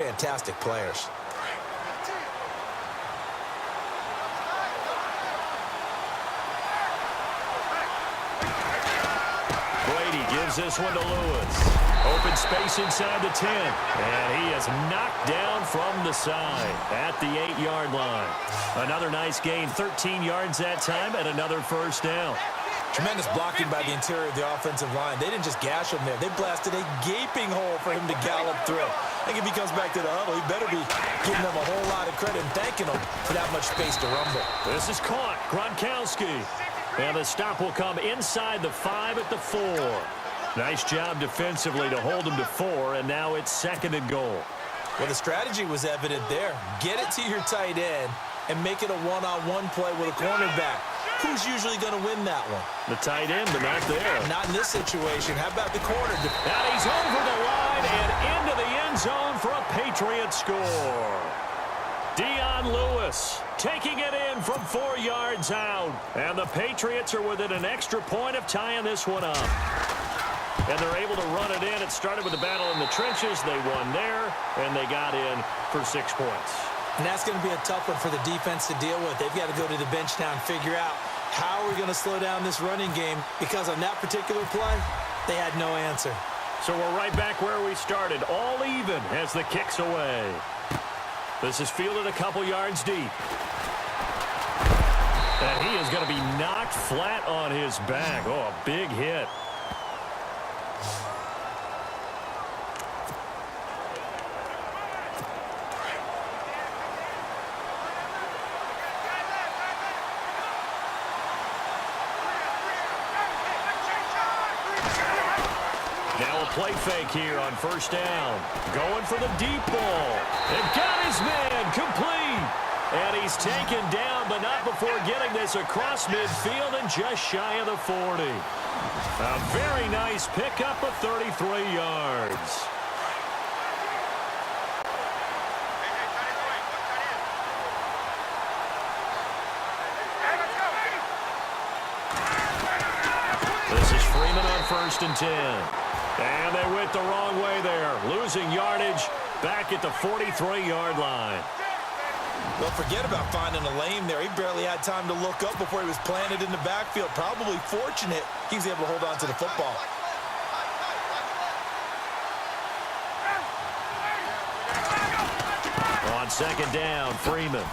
fantastic players. Brady gives this one to Lewis. Open space inside the 10. And he is knocked down from the side at the 8-yard line. Another nice gain, 13 yards that time, and another first down. Tremendous blocking by the interior of the offensive line. They didn't just gash him there. They blasted a gaping hole for him to gallop through. I think if he comes back to the huddle, he better be giving them a whole lot of credit and thanking them for that much space to rumble. This is caught. Gronkowski. And the stop will come inside the 5 at the 4. Nice job defensively to hold him to 4, and now it's 2nd and goal. Well, the strategy was evident there. Get it to your tight end and make it a one-on-one play with a cornerback. Who's usually going to win that one? The tight end, but not there. Not in this situation. How about the corner? And he's over the line and into the end zone for a Patriot score. Dion Lewis taking it in from 4 yards out. And the Patriots are within an extra point of tying this one up. And they're able to run it in. It started with a battle in the trenches. They won there, and they got in for 6 points. And that's going to be a tough one for the defense to deal with. They've got to go to the bench now and figure out how are we going to slow down this running game, because on that particular play, they had no answer. So we're right back where we started, all even as the kick's away. This is fielded a couple yards deep. And he is going to be knocked flat on his back. Oh, a big hit. Play fake here on first down. Going for the deep ball. And got his man complete. And he's taken down, but not before getting this across midfield and just shy of the 40. A very nice pickup of 33 yards. This is Freeman on 1st and 10. And they went the wrong way there, losing yardage back at the 43-yard line. Well, forget about finding a lane there. He barely had time to look up before he was planted in the backfield. Probably fortunate he was able to hold on to the football. On 2nd down, Freeman.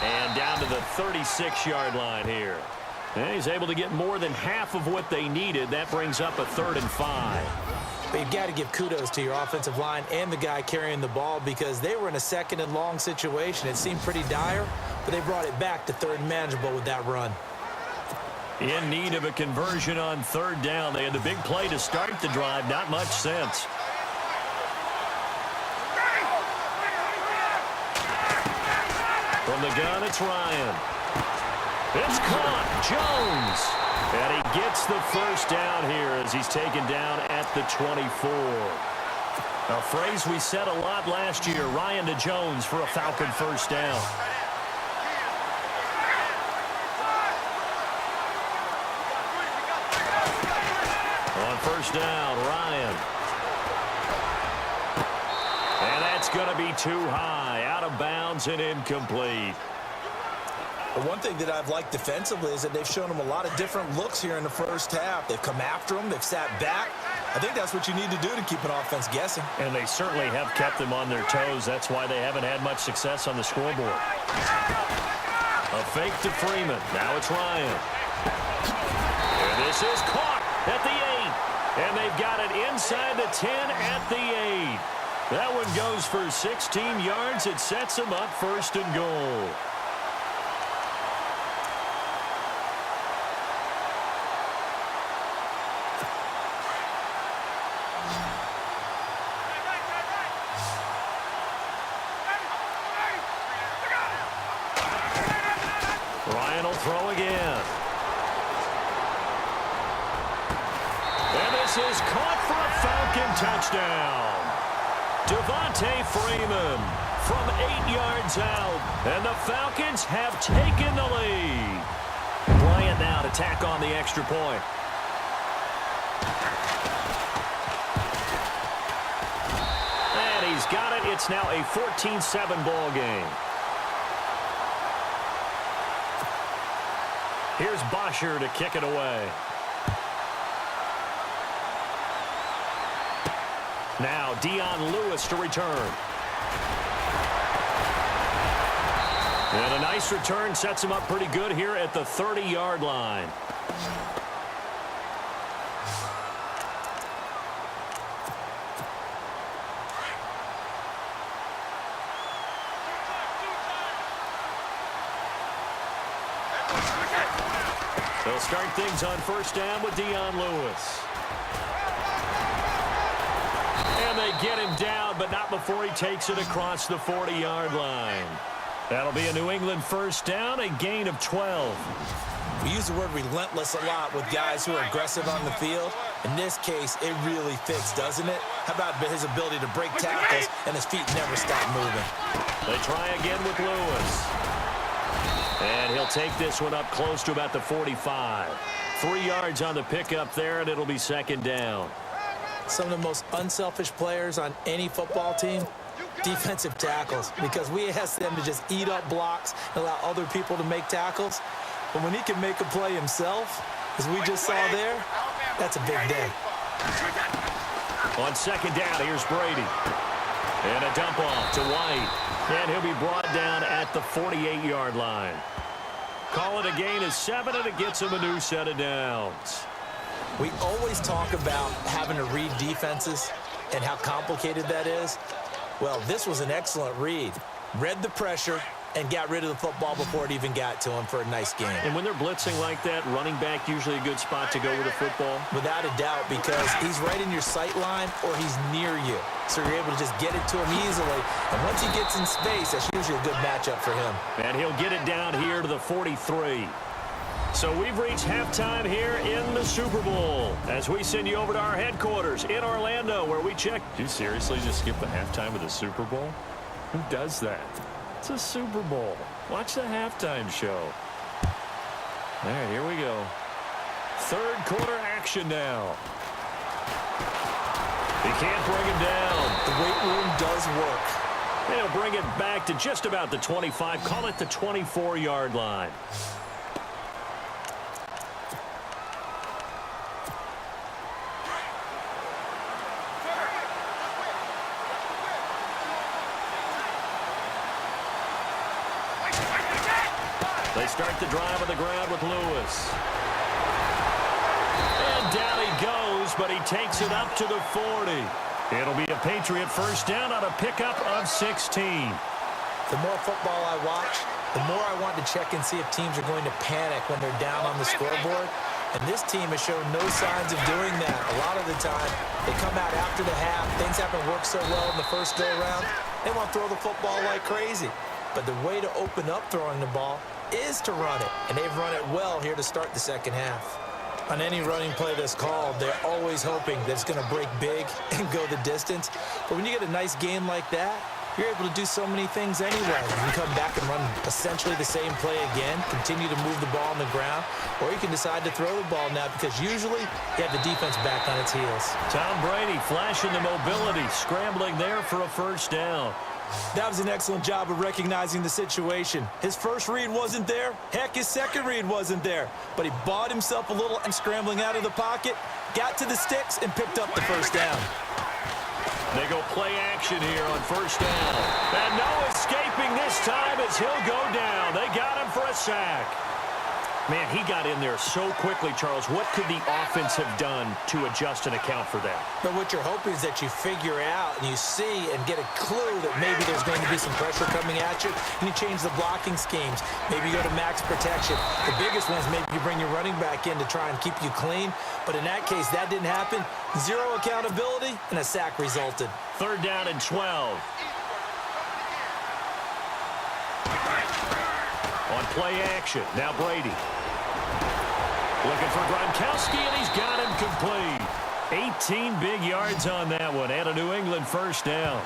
And down to the 36-yard line here. And he's able to get more than half of what they needed. That brings up a 3rd and 5. But you've got to give kudos to your offensive line and the guy carrying the ball, because they were in a 2nd and long situation. It seemed pretty dire, but they brought it back to 3rd and manageable with that run. In need of a conversion on 3rd down. They had the big play to start the drive. Not much sense. From the gun, it's Ryan. It's caught. Jones. And he gets the first down here as he's taken down at the 24. A phrase we said a lot last year, Ryan to Jones for a Falcon first down. On 1st down, Ryan. And that's going to be too high, out of bounds and incomplete. But one thing that I've liked defensively is that they've shown them a lot of different looks here in the first half. They've come after them. They've sat back. I think that's what you need to do to keep an offense guessing. And they certainly have kept them on their toes. That's why they haven't had much success on the scoreboard. A fake to Freeman. Now it's Ryan. And this is caught at the 8. And they've got it inside the 10 at the 8. That one goes for 16 yards. It sets them up 1st and goal. Ryan will throw again. And this is caught for a Falcon touchdown. Devontae Freeman from 8 yards out. And the Falcons have taken the lead. Bryant now to tack on the extra point. And he's got it. It's now a 14-7 ball game. Here's Bosher to kick it away. Now Dion Lewis to return. And a nice return sets him up pretty good here at the 30-yard line. They'll start things on first down with Dion Lewis. And they get him down, but not before he takes it across the 40-yard line. That'll be a New England first down, a gain of 12. We use the word relentless a lot with guys who are aggressive on the field. In this case, it really fits, doesn't it? How about his ability to break tackles and his feet never stop moving? They try again with Lewis. And he'll take this one up close to about the 45. 3 yards on the pickup there, and it'll be second down. Some of the most unselfish players on any football team, defensive tackles, because we ask them to just eat up blocks and allow other people to make tackles. But when he can make a play himself, as we just saw there, that's a big day. On second down, here's Brady. And a dump off to White. And he'll be brought down at the 48-yard line. Call it a gain of 7, and it gets him a new set of downs. We always talk about having to read defenses and how complicated that is. Well, this was an excellent read. Read the pressure and got rid of the football before it even got to him for a nice game. And when they're blitzing like that, running back usually a good spot to go with the football? Without a doubt, because he's right in your sight line or he's near you. So you're able to just get it to him easily. And once he gets in space, that's usually a good matchup for him. And he'll get it down here to the 43. So we've reached halftime here in the Super Bowl as we send you over to our headquarters in Orlando where we check. Did you seriously just skip the halftime of the Super Bowl? Who does that? It's a Super Bowl. Watch the halftime show. All right, here we go. Third quarter action now. He can't bring him down. The weight room does work. And he'll bring it back to just about the 25. Call it the 24-yard line. They start the drive on the ground with Lewis. And down he goes, but he takes it up to the 40. It'll be a Patriot first down on a pickup of 16. The more football I watch, the more I want to check and see if teams are going to panic when they're down on the scoreboard. And this team has shown no signs of doing that. A lot of the time, they come out after the half. Things haven't worked so well in the first go-around. They want to throw the football like crazy. But the way to open up throwing the ball is to run it, and they've run it well here to start the second half. On any running play that's called, they're always hoping that it's going to break big and go the distance. But when you get a nice game like that, you're able to do so many things anyway. You can come back and run essentially the same play again, continue to move the ball on the ground, or you can decide to throw the ball now because usually you have the defense back on its heels. Tom Brady flashing the mobility, scrambling there for a first down. That was an excellent job of recognizing the situation. His first read wasn't there. Heck, his second read wasn't there. But he bought himself a little and scrambling out of the pocket, got to the sticks, and picked up the first down. They go play action here on first down. And no escaping this time as he'll go down. They got him for a sack. Man, he got in there so quickly, Charles. What could the offense have done to adjust and account for that? But what you're hoping is that you figure out and you see and get a clue that maybe there's going to be some pressure coming at you, and you change the blocking schemes. Maybe you go to max protection. The biggest one is maybe you bring your running back in to try and keep you clean. But in that case, that didn't happen. Zero accountability, and a sack resulted. Third down and 12. On play action, now Brady. Looking for Gronkowski, and he's got him complete. 18 big yards on that one, and a New England first down.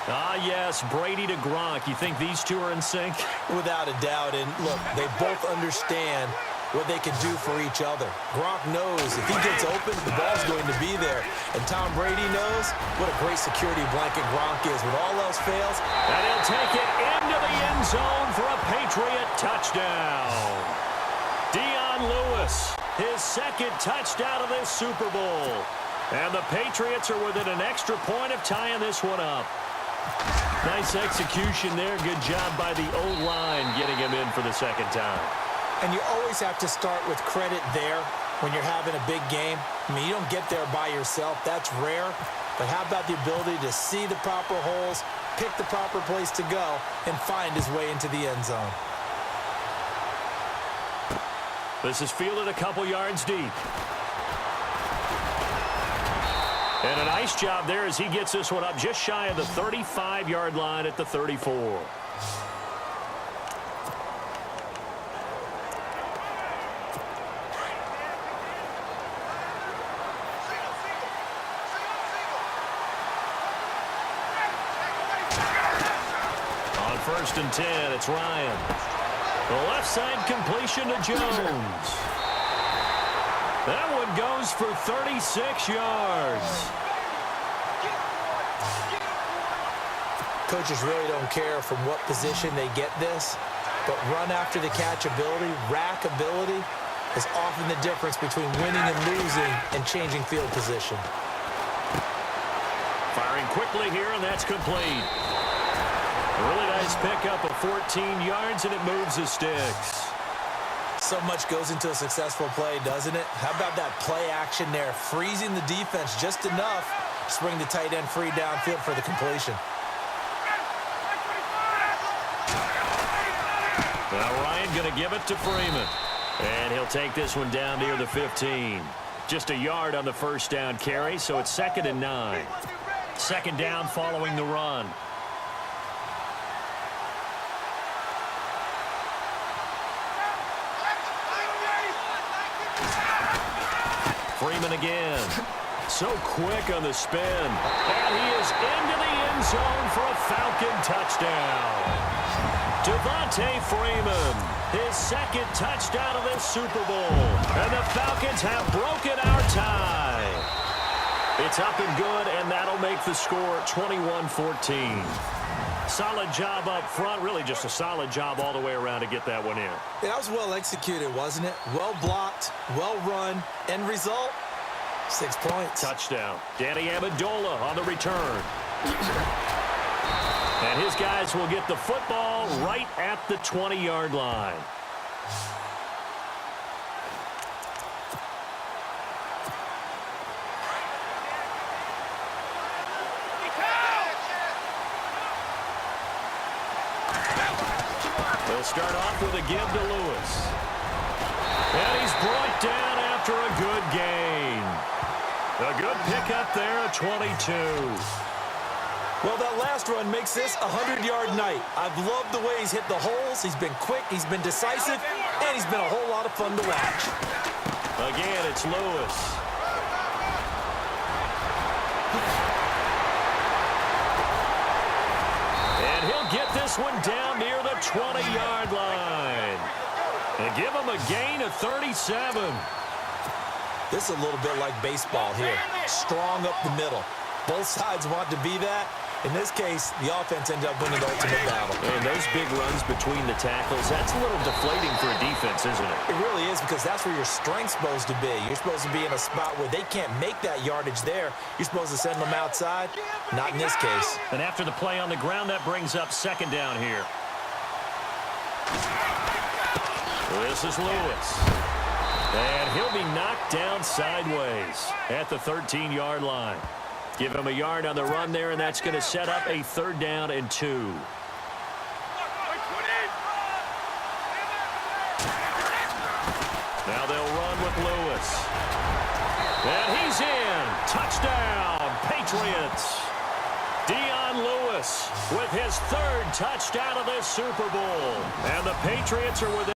Ah, yes, Brady to Gronk. You think these two are in sync? Without a doubt. And look, they both understand what they can do for each other. Gronk knows if he gets open, the ball's going to be there. And Tom Brady knows what a great security blanket Gronk is. When all else fails, and he'll take it into the end zone for a Patriot touchdown. Dion Lewis, his second touchdown of this Super Bowl. And the Patriots are within an extra point of tying this one up. Nice execution there. Good job by the O-line getting him in for the second time. and you always have to start with credit there when you're having a big game. I mean, you don't get there by yourself. That's rare. But how about the ability to see the proper holes, pick the proper place to go, and find his way into the end zone? This is fielded a couple yards deep. And a nice job there as he gets this one up just shy of the 35-yard line at the 34. On 1st and 10, it's Ryan. The left side completion to Jones. That one goes for 36 yards. Coaches really don't care from what position they get this, but run after the catch ability, rack ability, is often the difference between winning and losing and changing field position. Firing quickly here, and that's complete. A really nice pickup of 14 yards, and it moves the sticks. So much goes into a successful play, doesn't it? How about that play action there, freezing the defense just enough to bring the tight end free downfield for the completion. Now Ryan going to give it to Freeman. And he'll take this one down near the 15. Just a yard on the first down carry, so it's 2nd and 9. Second down following the run. Freeman again. So quick on the spin. And he is into the end zone for a Falcon touchdown. Devontae Freeman, his second touchdown of this Super Bowl. And the Falcons have broken our tie. It's up and good, and that'll make the score 21-14. Solid job up front. Really just a solid job all the way around to get that one in. Yeah, that was well executed, wasn't it? Well blocked, well run. End result, 6 points. Touchdown. Danny Amendola on the return. And his guys will get the football right at the 20-yard line. They'll start off with a give to Lewis. And he's brought down after a good gain. A good pickup there at 22. Well, that last run makes this a 100-yard night. I've loved the way he's hit the holes. He's been quick, he's been decisive, and he's been a whole lot of fun to watch. Again, it's Lewis. And he'll get this one down near the 20-yard line. And give him a gain of 37. This is a little bit like baseball here. Strong up the middle. Both sides want to be that. In this case, the offense ended up winning the ultimate battle. And those big runs between the tackles, that's a little deflating for a defense, isn't it? It really is, because that's where your strength's supposed to be. You're supposed to be in a spot where they can't make that yardage there. You're supposed to send them outside. Not in this case. And after the play on the ground, that brings up 2nd down here. This is Lewis. And he'll be knocked down sideways at the 13-yard line. Give him a yard on the run there, and that's going to set up a 3rd down and 2. Now they'll run with Lewis. And he's in. Touchdown, Patriots. Dion Lewis with his 3rd touchdown of this Super Bowl. And the Patriots are within